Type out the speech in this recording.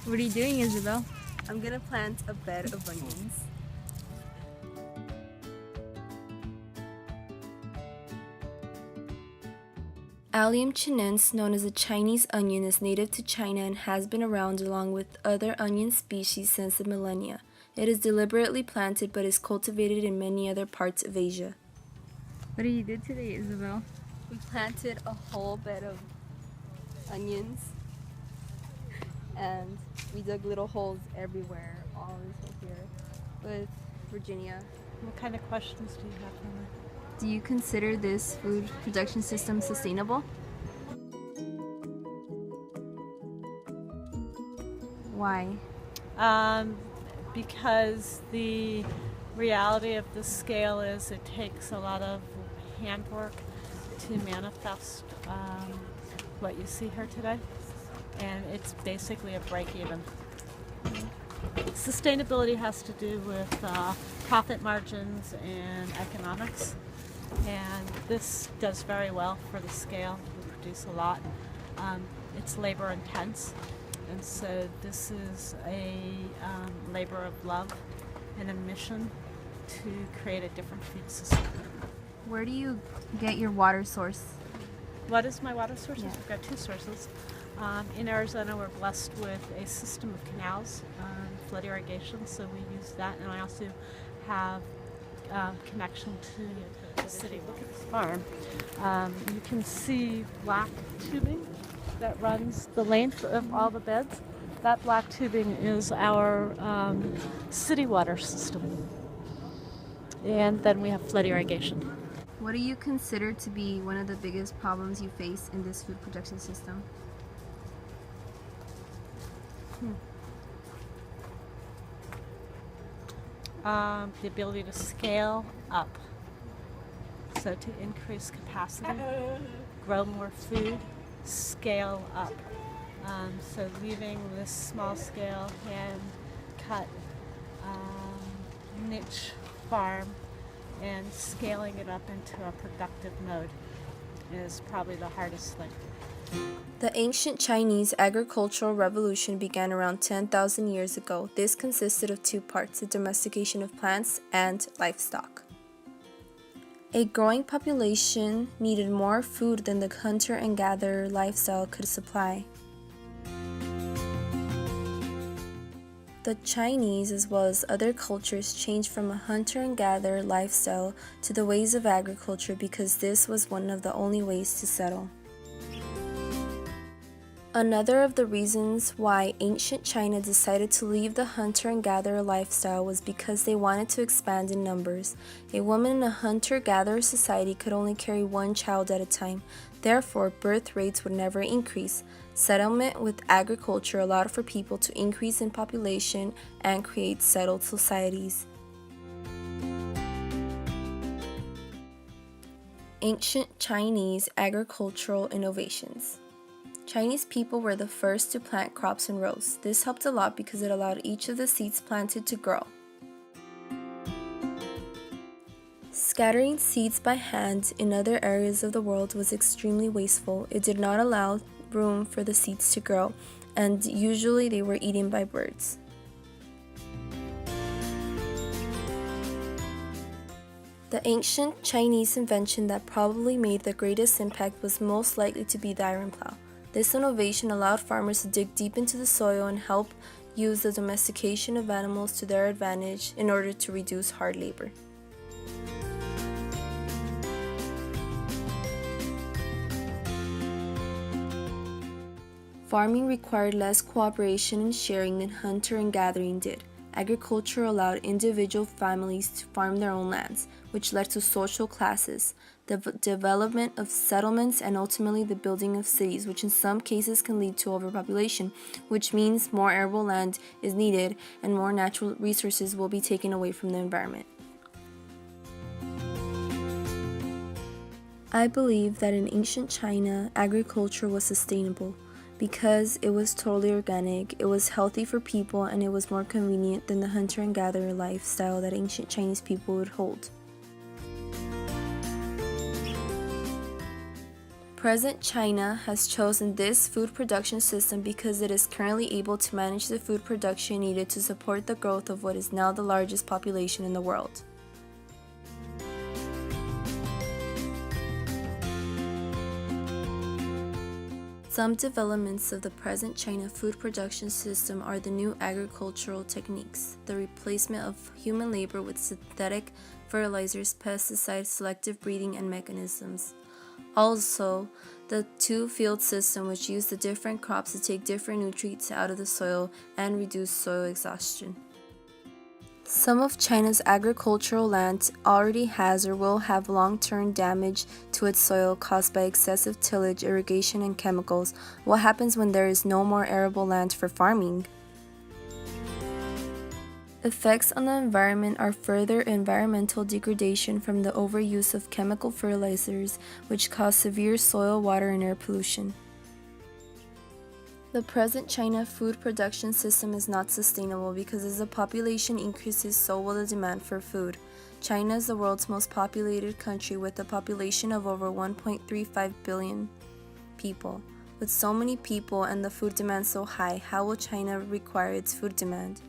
What are you doing, Isabel? I'm gonna plant a bed of onions. Allium chinense, known as a Chinese onion, is native to China and has been around along with other onion species since the millennia. It is deliberately planted but is cultivated in many other parts of Asia. What did you do today, Isabel? We planted a whole bed of onions and we dug little holes everywhere, all this whole here, with Virginia. What kind of questions do you have for me? Do you consider this food production system sustainable? Why? Because the reality of the scale is it takes a lot of handwork to manifest what you see here today, and it's basically a break-even. Sustainability has to do with profit margins and economics, and this does very well for the scale. We produce a lot. It's labor intense, and so this is a labor of love and a mission to create a different food system. Where do you get your water source? What is my water sources? Yeah. We've got two sources. In Arizona, we're blessed with a system of canals, flood irrigation, so we use that. And I also have connection to the city. Look at this farm. You can see black tubing that runs the length of all the beds. That black tubing is our city water system. And then we have flood irrigation. What do you consider to be one of the biggest problems you face in this food production system? The ability to scale up. So to increase capacity, grow more food, scale up. So leaving this small scale hand cut niche farm and scaling it up into a productive mode is probably the hardest thing. The ancient Chinese agricultural revolution began around 10,000 years ago. This consisted of two parts, the domestication of plants and livestock. A growing population needed more food than the hunter and gatherer lifestyle could supply. The Chinese, as well as other cultures, changed from a hunter and gatherer lifestyle to the ways of agriculture because this was one of the only ways to settle. Another of the reasons why ancient China decided to leave the hunter and gatherer lifestyle was because they wanted to expand in numbers. A woman in a hunter-gatherer society could only carry one child at a time. Therefore, birth rates would never increase. Settlement with agriculture allowed for people to increase in population and create settled societies. Ancient Chinese agricultural innovations. Chinese people were the first to plant crops in rows. This helped a lot because it allowed each of the seeds planted to grow. Scattering seeds by hand in other areas of the world was extremely wasteful. It did not allow room for the seeds to grow, and usually they were eaten by birds. The ancient Chinese invention that probably made the greatest impact was most likely to be the iron plow. This innovation allowed farmers to dig deep into the soil and help use the domestication of animals to their advantage in order to reduce hard labor. Farming required less cooperation and sharing than hunter and gathering did. Agriculture allowed individual families to farm their own lands, which led to social classes, the development of settlements, and ultimately the building of cities, which in some cases can lead to overpopulation, which means more arable land is needed and more natural resources will be taken away from the environment. I believe that in ancient China, agriculture was sustainable. Because it was totally organic, it was healthy for people, and it was more convenient than the hunter and gatherer lifestyle that ancient Chinese people would hold. Present China has chosen this food production system because it is currently able to manage the food production needed to support the growth of what is now the largest population in the world. Some developments of the present China food production system are the new agricultural techniques, the replacement of human labor with synthetic fertilizers, pesticides, selective breeding, and mechanisms. Also, the two-field system, which used the different crops to take different nutrients out of the soil and reduce soil exhaustion. Some of China's agricultural land already has or will have long-term damage to its soil caused by excessive tillage, irrigation, and chemicals. What happens when there is no more arable land for farming? Effects on the environment are further environmental degradation from the overuse of chemical fertilizers, which cause severe soil, water, and air pollution. The present China food production system is not sustainable because as the population increases, so will the demand for food. China is the world's most populated country with a population of over 1.35 billion people. With so many people and the food demand so high, how will China require its food demand?